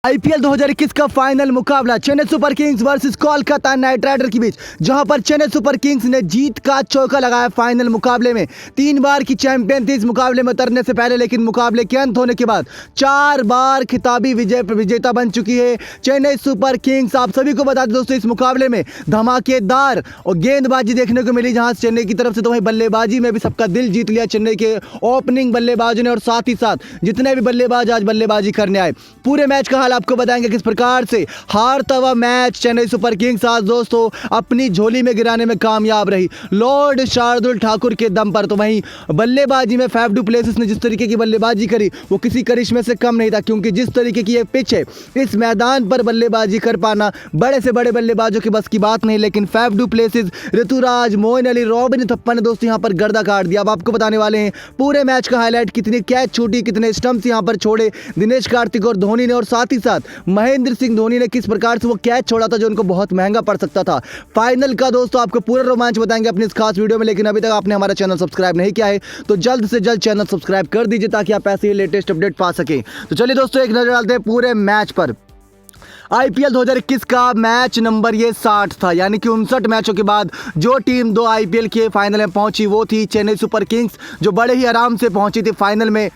IPL 2021 का final मुकाबला Chennai Super Kings versus Kolkata Knight Rider के बीच, जहां पर चेन्नई सुपर किंग्स ने जीत का चौका लगाया। फाइनल मुकाबले में 3 बार की चैंपियन थी इस मुकाबले में उतरने से पहले, लेकिन मुकाबले के अंत होने के बाद 4 बार खिताबी विजेता बन चुकी है चेन्नई सुपर किंग्स। आप सभी को बता दें दोस्तों, इस मुकाबले में धमाकेदार और गेंदबाजी देखने को मिली, जहां चेन्नई की तरफ से तो वहीं बल्लेबाजी में भी सबका दिल जीत लिया चेन्नई के ओपनिंग बल्लेबाजों ने, और साथ ही साथ जितने भी बल्लेबाज आज बल्लेबाजी करने आए। पूरे मैच का आपको बताएंगे किस प्रकार से हारता हुआ मैच चेन्नई सुपर किंग्स आज दोस्तों अपनी झोली में गिराने में कामयाब रही लॉर्ड शार्दुल ठाकुर के दम पर। तो वहीं बल्लेबाजी में फैफ डू प्लेसिस ने जिस तरीके की बल्लेबाजी करी वो किसी करिश्मे से कम नहीं था, क्योंकि जिस तरीके की ये पिच है इस मैदान पर बल्लेबाजी कर पाना बड़े से बड़े बल्लेबाजों की बस की बात नहीं। लेकिन Faf du Plessis, Ruturaj, Moeen Ali, Robin Uthappa ने दोस्तों यहाँ पर गर्दा काट दिया। अब आपको बताने वाले हैं पूरे मैच का हाईलाइट, कितनी कैच छूटी, कितने स्टंप्स यहाँ पर छोड़े दिनेश कार्तिक और धोनी ने, और साथ ही साथ महेंद्र सिंह धोनी ने किस प्रकार से वो कैच छोड़ा था जो उनको बहुत महंगा पड़ सकता था। फाइनल का दोस्तों आपको पूरा रोमांच बताएंगे अपनी इस खास वीडियो में, लेकिन अभी तक आपने हमारा चैनल सब्सक्राइब नहीं किया है तो जल्द से जल्द चैनल सब्सक्राइब कर दीजिए ताकि आप ऐसे ही लेटेस्ट अपडेट पा सकें। तो चलिए दोस्तों एक नजर डालते हैं पूरे मैच पर। आईपीएल 2021 का मैच नंबर ये 60 था, यानी कि 59 मैचों के बाद जो टीम 2 आईपीएल के फाइनल में पहुंची वो थी चेन्नई सुपर किंग्स, जो बड़े ही आराम से पहुंची थी फाइनल में।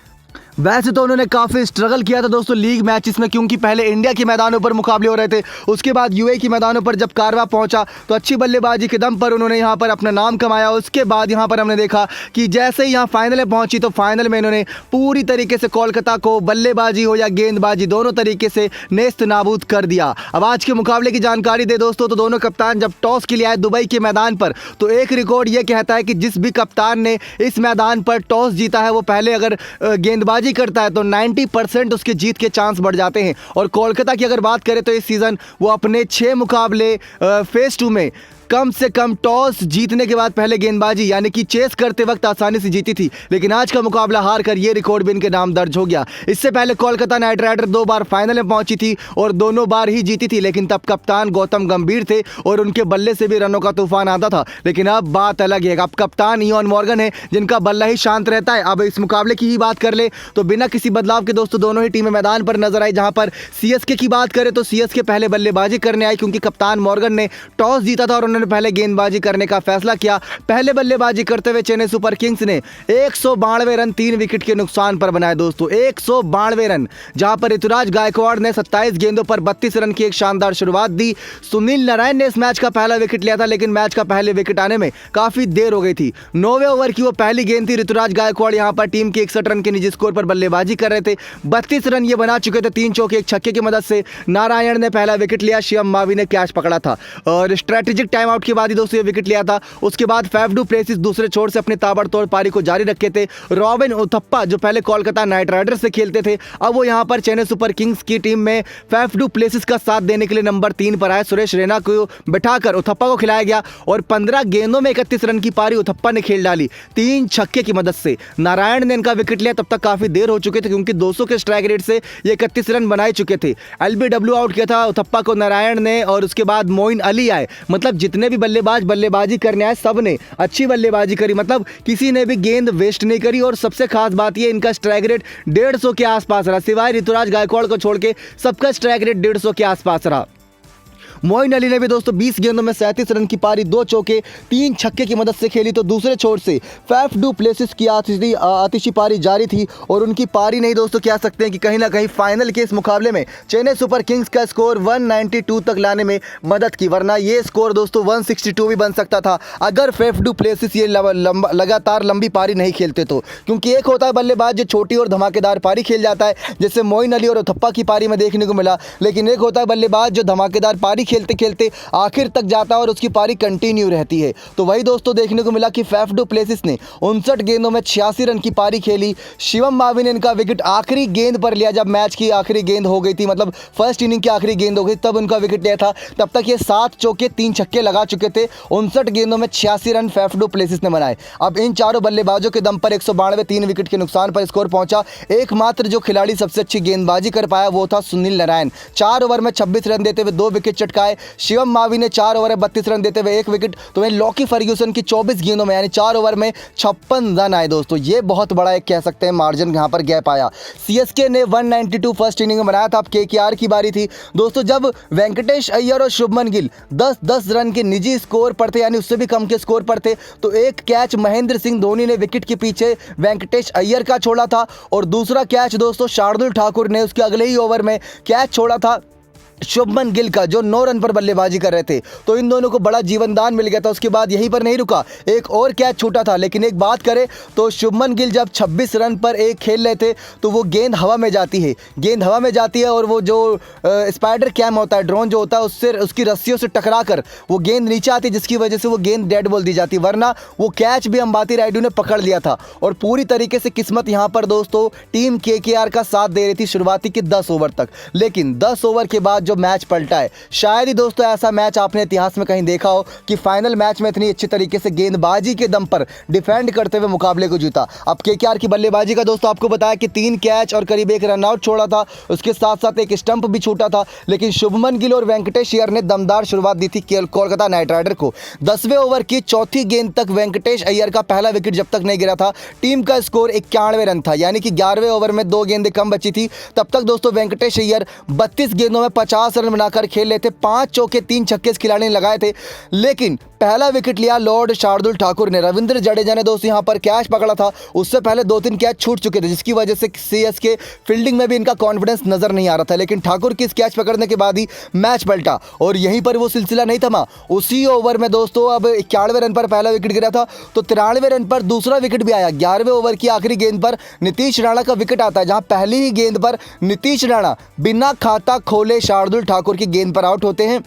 वैसे तो उन्होंने काफ़ी स्ट्रगल किया था दोस्तों लीग मैचेस में, क्योंकि पहले इंडिया के मैदानों पर मुकाबले हो रहे थे, उसके बाद यूएई के मैदानों पर जब कारवा पहुंचा तो अच्छी बल्लेबाजी के दम पर उन्होंने यहां पर अपना नाम कमाया। उसके बाद यहां पर हमने देखा कि जैसे ही यहां फाइनल में पहुंची तो फाइनल में इन्होंने पूरी तरीके से कोलकाता को बल्लेबाजी हो या गेंदबाजी दोनों तरीके से नेस्त नाबूद कर दिया। अब आज के मुकाबले की जानकारी दे दोस्तों, तो दोनों कप्तान जब टॉस के लिए आए दुबई के मैदान पर, तो एक रिकॉर्ड ये कहता है कि जिस भी कप्तान ने इस मैदान पर टॉस जीता है वो पहले अगर गेंदबाजी करता है तो 90% उसके जीत के चांस बढ़ जाते हैं। और कोलकाता की अगर बात करें तो इस सीज़न वो अपने 6 मुकाबले फेज 2 में कम से कम टॉस जीतने के बाद पहले गेंदबाजी यानी कि चेस करते वक्त आसानी से जीती थी, लेकिन आज का मुकाबला हार कर ये रिकॉर्ड भी इनके नाम दर्ज हो गया। इससे पहले कोलकाता नाइट राइडर 2 बार फाइनल में पहुंची थी और दोनों बार ही जीती थी, लेकिन तब कप्तान गौतम गंभीर थे और उनके बल्ले से भी रनों का तूफान आता था। लेकिन अब बात अलग है, अब कप्तान इयान मॉर्गन है जिनका बल्ला ही शांत रहता है। अब इस मुकाबले की ही बात कर ले तो बिना किसी बदलाव के दोस्तों दोनों ही टीमें मैदान पर नजर आई। जहां पर सीएसके की बात करें तो सीएसके पहले बल्लेबाजी करने आई, क्योंकि कप्तान मॉर्गन ने टॉस जीता था और उन्होंने पहले गेंदबाजी करने का फैसला किया। पहले बल्लेबाजी करते हुए चेन्नई सुपर किंग्स ने 192 रन 3 विकेट के नुकसान पर बनाए दोस्तों, 192 रन, जहां पर ऋतुराज गायकवाड़ ने 27 गेंदों पर 32 रन की एक शानदार शुरुआत दी। सुनील नारायण ने इस मैच का पहला विकेट लिया था, लेकिन मैच का पहले विकेट आने में काफी देर हो गई थी। 9वें ओवर की वो पहली गेंद थी। ऋतुराज गायकवाड़ यहां पर टीम के 61 रन के निजी स्कोर पर बल्लेबाजी कर रहे थे। 32 रन ये बना चुके थे 3 चौके 1 छक्के की मदद से। नारायण ने पहला विकेट लिया, शिवम मावी ने कैच पकड़ा था और स्ट्रेटेजिक टाइम आउट के बाद ही दोस्तों विकेट लिया था। उसके बाद फैफ डू प्लेसिस दूसरे छोर से अपनी ताबड़तोड़ पारी को जारी रखे थे। रॉबिन उथप्पा जो पहले कोलकाता नाइट राइडर्स से खेलते थे, अब वो यहां पर चेन्नई सुपर किंग्स की टीम में फैफ डू प्लेसिस का साथ देने के लिए नंबर 3 पर आए। सुरेश रैना को बिठाकर उथप्पा को खिलाया गया और 15 गेंदों में 31 रन की पारी उथप्पा ने खेल डाली 3 छक्के की मदद से। नारायण ने इनका विकेट लिया, तब तक काफी देर हो चुके थे क्योंकि 200 के स्ट्राइक रेट से ये 31 रन बनाए चुके थे। एलबीडब्ल्यू आउट किया था उथप्पा को नारायण ने, और उसके बाद मोइन अली आए। मतलब जितने भी बल्लेबाज बल्लेबाजी करने आए सब ने अच्छी बल्लेबाजी करी, मतलब किसी ने भी गेंद वेस्ट नहीं करी। और सबसे खास बात ये इनका स्ट्राइक रेट 150 के आसपास रहा, सिवाय ऋतुराज गायकवाड़ को छोड़ के सबका स्ट्राइक रेट 150 के आसपास रहा। मोइन अली ने भी दोस्तों 20 गेंदों में 37 रन की पारी 2 चौके 3 छक्के की मदद से खेली। तो दूसरे छोर से फैफ डू प्लेसिस की आतिशी पारी जारी थी और उनकी पारी नहीं दोस्तों कह सकते हैं कि कहीं ना कहीं फाइनल के इस मुकाबले में चेन्नई सुपर किंग्स का स्कोर 192 तक लाने में मदद की, वरना ये स्कोर दोस्तों 162 भी बन सकता था अगर फैफ डू प्लेसिस ये लगातार लंबी पारी नहीं खेलते तो। क्योंकि एक होता है बल्लेबाज जो छोटी और धमाकेदार पारी खेल जाता है, जैसे मोइन अली और उथप्पा की पारी में देखने को मिला, लेकिन एक होता है बल्लेबाज जो धमाकेदार पारी खेलते खेलते आखिर तक जाता है और उसकी पारी कंटिन्यू रहती है। तो वही दोस्तों देखने को मिला कि फैफ डू प्लेसिस ने 59 गेंदों में 86 रन की पारी खेली। शिवम मावी ने इनका विकेट आखिरी गेंद पर लिया, जब मैच की आखिरी गेंद हो गई थी, मतलब फर्स्ट इनिंग की आखिरी गेंद हो गई तब उनका विकेट लिया था। तब तक ये 7 चौके 3 छक्के लगा चुके थे। 59 गेंदों में 86 रन फैफ डू प्लेसिस ने बनाए। अब इन चारों बल्लेबाजों के दम पर 192 3 विकेट के नुकसान पर स्कोर पहुंचा। एकमात्र जो खिलाड़ी सबसे अच्छी गेंदबाजी कर पाया वो था सुनील नारायण। 4 ओवर में 26 रन देते हुए 2 विकेट चटके चटकाए। शिवम मावी ने 4 ओवर में 32 रन देते हुए 1 विकेट, तो वहीं लॉकी फर्ग्यूसन की 24 गेंदों में यानी 4 ओवर में 56 रन आए दोस्तों। ये बहुत बड़ा एक कह सकते हैं मार्जिन यहाँ पर गैप आया। सीएसके ने 192 फर्स्ट इनिंग में बनाया था। अब केकेआर की बारी थी दोस्तों। जब वेंकटेश अय्यर और शुभमन गिल 10-10 रन के निजी स्कोर पर थे, यानी उससे भी कम के स्कोर पर थे, तो एक कैच महेंद्र सिंह धोनी ने विकेट के पीछे वेंकटेश अय्यर का छोड़ा था और दूसरा कैच दोस्तों शार्दुल ठाकुर ने उसके अगले ही ओवर में कैच छोड़ा था शुभमन गिल का, जो 9 रन पर बल्लेबाजी कर रहे थे। तो इन दोनों को बड़ा जीवनदान मिल गया था। उसके बाद यहीं पर नहीं रुका, एक और कैच छूटा था। लेकिन एक बात करें तो शुभमन गिल जब 26 रन पर एक खेल रहे थे तो वो गेंद हवा में जाती है, गेंद हवा में जाती है और वो जो स्पाइडर कैम होता है, ड्रोन जो होता है, उससे उसकी रस्सियों से टकरा कर वो गेंद नीचे आती है, जिसकी वजह से वो गेंद डेड बॉल दी जाती, वरना वो कैच भी अंबाती रायडू ने पकड़ लिया था। और पूरी तरीके से किस्मत यहाँ पर दोस्तों टीम केकेआर का साथ दे रही थी शुरुआती के 10 ओवर तक। लेकिन 10 ओवर के बाद जो मैच पलटा है, शायद ही दोस्तों ऐसा मैच आपने इतिहास में कहीं देखा हो कि फाइनल मैच में इतनी अच्छी तरीके से गेंदबाजी के दम पर डिफेंड करते हुए मुकाबले को जीता। अब केकेआर की बल्लेबाजी का दोस्तों आपको बताया कि 3 कैच और करीब 1 रन आउट छोड़ा था, उसके साथ साथ एक स्टंप भी छूटा था। लेकिन शुभमन गिल और वेंकटेश अय्यर ने दमदार शुरुआत दी थी कोलकाता नाइट राइडर को। 10वें ओवर की चौथी गेंद तक वेंकटेश अय्यर का पहला विकेट जब तक नहीं गिरा था, टीम का स्कोर 91 रन था, यानी कि 11वें ओवर में 2 गेंदें कम बची थी। तब तक दोस्तों वेंकटेश अय्यर 32 गेंदों में 50 रन बनाकर खेल रहे थे। 5 चौके 3 छक्के इस खिलाड़ी ने लगाए थे। लेकिन पहला विकेट लिया लॉर्ड शार्दुल ठाकुर ने। रविंद्र जडेजा ने दोस्तों यहां पर कैच पकड़ा था, उससे पहले 2-3 कैच छूट चुके थे, जिसकी वजह से सीएसके फील्डिंग में भी इनका कॉन्फिडेंस नजर नहीं आ रहा था। लेकिन ठाकुर की इस कैच पकड़ने के बाद ही मैच पलटा और यहीं पर वो सिलसिला नहीं थमा। उसी ओवर में दोस्तों अब 91 रन पर पहला विकेट गिरा था, तो 93 रन पर दूसरा विकेट भी आया। 11वें ओवर की आखिरी गेंद पर नीतीश राणा का विकेट आता है, जहां पहली ही गेंद पर नीतीश राणा बिना खाता खोले शार्दुल ठाकुर की गेंद पर आउट होते हैं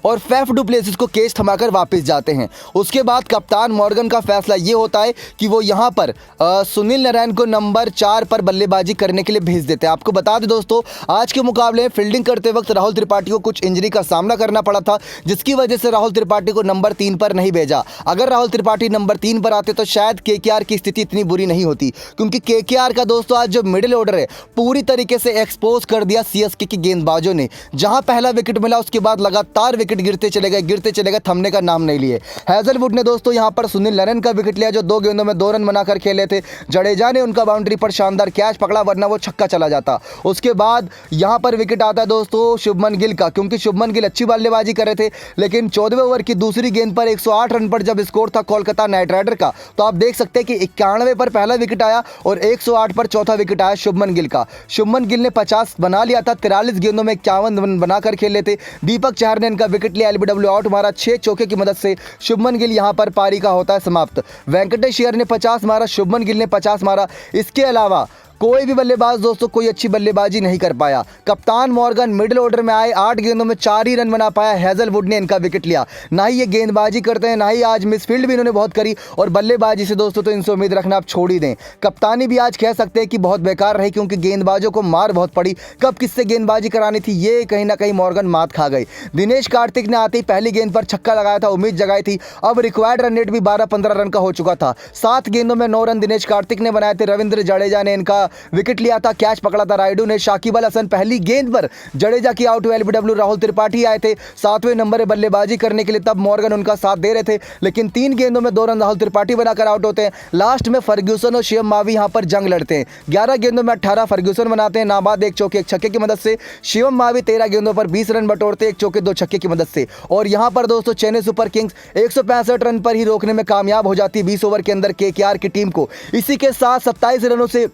और फैफ डू प्लेसिस को केस थमाकर वापस जाते हैं। उसके बाद कप्तान मॉर्गन का फैसला ये होता है कि वो यहाँ पर सुनील नारायण को नंबर 4 पर बल्लेबाजी करने के लिए भेज देते हैं। आपको बता दें दोस्तों, आज के मुकाबले में फील्डिंग करते वक्त राहुल त्रिपाठी को कुछ इंजरी का सामना करना पड़ा था, जिसकी वजह से राहुल त्रिपाठी को नंबर 3 पर नहीं भेजा। अगर राहुल त्रिपाठी नंबर 3 पर आते तो शायद केकेआर की स्थिति इतनी बुरी नहीं होती, क्योंकि केकेआर का दोस्तों आज जो मिडिल ऑर्डर है पूरी तरीके से एक्सपोज कर दिया सीएसके की गेंदबाजों ने। जहां पहला विकेट मिला उसके बाद लगातार विकेट गिरते चले गए, थमने का नाम नहीं लिए। हैजलवुड ने दोस्तों यहां पर सुनील नारायण का विकेट लिया, जो 2 गेंदों में 2 रन बनाकर खेले थे। जडेजा ने उनका बाउंड्री पर शानदार कैच पकड़ा, वरना वो छक्का चला जाता। उसके बाद यहां पर विकेट आता है दोस्तों शुभमन गिल का, क्योंकि शुभमन गिल अच्छी बल्लेबाजी कर रहे थे। लेकिन 14वें ओवर की दूसरी गेंद पर 108 रन पर जब स्कोर था कोलकाता नाइट राइडर का, तो आप देख सकते हैं कि 91 पर पहला विकेट आया और 108 पर चौथा विकेट आया शुभमन गिल का। शुभमन गिल ने 50 बना लिया था, 43 गेंदों में 51 रन बनाकर खेले थे। दीपक चहर ने इनका विकेट लिया, एलबीडब्ल्यू आउट मारा। 6 चौके की मदद से शुभमन गिल यहां पर पारी का होता है समाप्त। वेंकटेश अय्यर ने 50 मारा, शुभमन गिल ने 50 मारा। इसके अलावा कोई भी बल्लेबाज दोस्तों कोई अच्छी बल्लेबाजी नहीं कर पाया। कप्तान मॉर्गन मिडिल ऑर्डर में आए, 8 गेंदों में 4 ही रन बना पाया। हैजलवुड ने इनका विकेट लिया। ना ही ये गेंदबाजी करते हैं, ना ही आज मिसफील्ड भी इन्होंने बहुत करी, और बल्लेबाजी से दोस्तों तो इनसे उम्मीद रखना आप छोड़ ही दें। कप्तानी भी आज कह सकते हैं कि बहुत बेकार रही, क्योंकि गेंदबाजों को मार बहुत पड़ी। कब किससे गेंदबाजी करानी थी ये कहीं ना कहीं मॉर्गन मात खा गई। दिनेश कार्तिक ने आते ही पहली गेंद पर छक्का लगाया था, उम्मीद जगाई थी। अब रिक्वायर्ड रन रेट भी 12-15 रन का हो चुका था। 7 गेंदों में 9 रन दिनेश कार्तिक ने बनाए थे। रविंद्र जडेजा ने इनका विकेट लिया था, कैच पकड़ा था रायडू ने। शाकिब अल हसन पहली गेंद पर जडेजा की आउट हुए। एलबीडब्ल्यू राहुल त्रिपाठी आए थे 7वें नंबर पर बल्लेबाजी करने के लिए, तब मॉर्गन उनका साथ दे रहे थे। लेकिन 3 गेंदों में 2 रन राहुल त्रिपाठी बनाकर आउट होते हैं। लास्ट में फर्ग्यूसन और शिवम मावी यहां पर जंग लड़ते हैं। 11 गेंदों में 18 फर्ग्यूसन बनाते हैं, नाबाद 1 चौके 1 छक्के की मदद से। शिवम मावी 13 गेंदों पर 20 रन बटोरते हैं, 1 चौके 2 छक्के की मदद से। और यहां पर दोस्तों चेन्नई सुपर किंग्स 165 रन पर ही रोकने में कामयाब हो जाती है 20 ओवर के अंदर केकेआर की टीम को। इसी के साथ 27 रनों से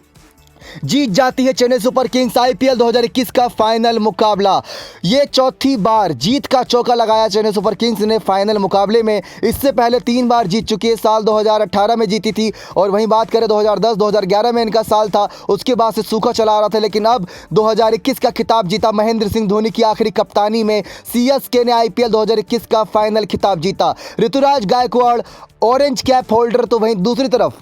जीत जाती है चेन्नई सुपर किंग्स आईपीएल 2021 का फाइनल मुकाबला। ये चौथी बार जीत का चौका लगाया चेन्नई सुपर किंग्स ने फाइनल मुकाबले में। इससे पहले 3 बार जीत चुकी है। साल 2018 में जीती थी, और वहीं बात करें 2010 2011 में इनका साल था, उसके बाद से सूखा चला आ रहा था। लेकिन अब 2021 का खिताब जीता महेंद्र सिंह धोनी की आखिरी कप्तानी में। सीएसके ने आईपीएल 2021 का फाइनल खिताब जीता। Ruturaj Gaikwad orange cap holder, तो वहीं दूसरी तरफ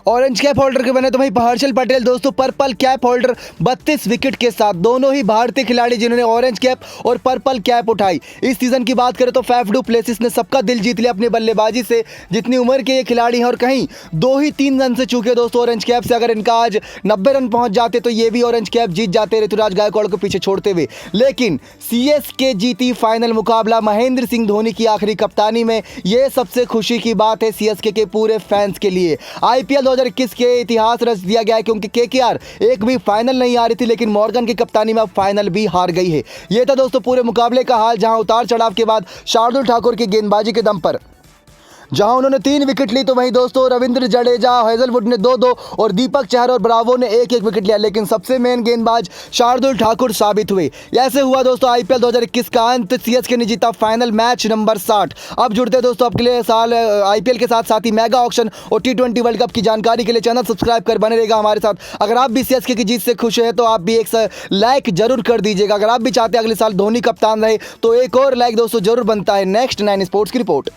ऑरेंज कैप होल्डर के बने तो वहीं हर्षल पटेल दोस्तों पर्पल कैप होल्डर 32 विकेट के साथ। दोनों ही भारतीय खिलाड़ी जिन्होंने ऑरेंज कैप और पर्पल कैप उठाई। इस सीजन की बात करें तो फैफ डू प्लेसिस ने सबका दिल जीत लिया अपनी बल्लेबाजी से। जितनी उम्र के ये खिलाड़ी हैं और कहीं 2 ही 3 रन से चूके दोस्तों ऑरेंज कैप से। अगर इनका आज 90 रन पहुंच जाते तो ये भी ऑरेंज कैप जीत जाते ऋतुराज गायकवाड़ को पीछे छोड़ते हुए। लेकिन सीएसके जीती फाइनल मुकाबला महेंद्र सिंह धोनी की आखिरी कप्तानी में। ये सबसे खुशी की बात है सीएसके के पूरे फैंस के लिए। आईपीएल 2021 के इतिहास रच दिया गया है क्योंकि केकेआर एक भी फाइनल नहीं आ रही थी, लेकिन मॉर्गन की कप्तानी में अब फाइनल भी हार गई है। ये था दोस्तों पूरे मुकाबले का हाल, जहां उतार चढ़ाव के बाद शार्दुल ठाकुर की गेंदबाजी के दम पर जहां उन्होंने 3 विकेट ली तो वहीं दोस्तों रविंद्र जडेजा, हेजलवुड ने 2-2 और दीपक चहर और ब्रावो ने 1-1 विकेट लिया। लेकिन सबसे मेन गेंदबाज शार्दुल ठाकुर साबित हुए। ऐसे हुआ दोस्तों आईपीएल 2021 का अंत। सीएसके ने जीता फाइनल मैच नंबर 60। अब जुड़ते हैं दोस्तों आपके लिए साल आईपीएल के साथ ही मेगा ऑक्शन और T20 वर्ल्ड कप की जानकारी के लिए चैनल सब्सक्राइब कर बने रहेगा हमारे साथ। अगर आप भी सीएसके की जीत से खुश हैं तो आप भी एक लाइक जरूर कर दीजिएगा। अगर आप भी चाहते हैं अगले साल धोनी कप्तान रहे तो एक और लाइक दोस्तों जरूर बनता है। नेक्स्ट 9 स्पोर्ट्स की रिपोर्ट।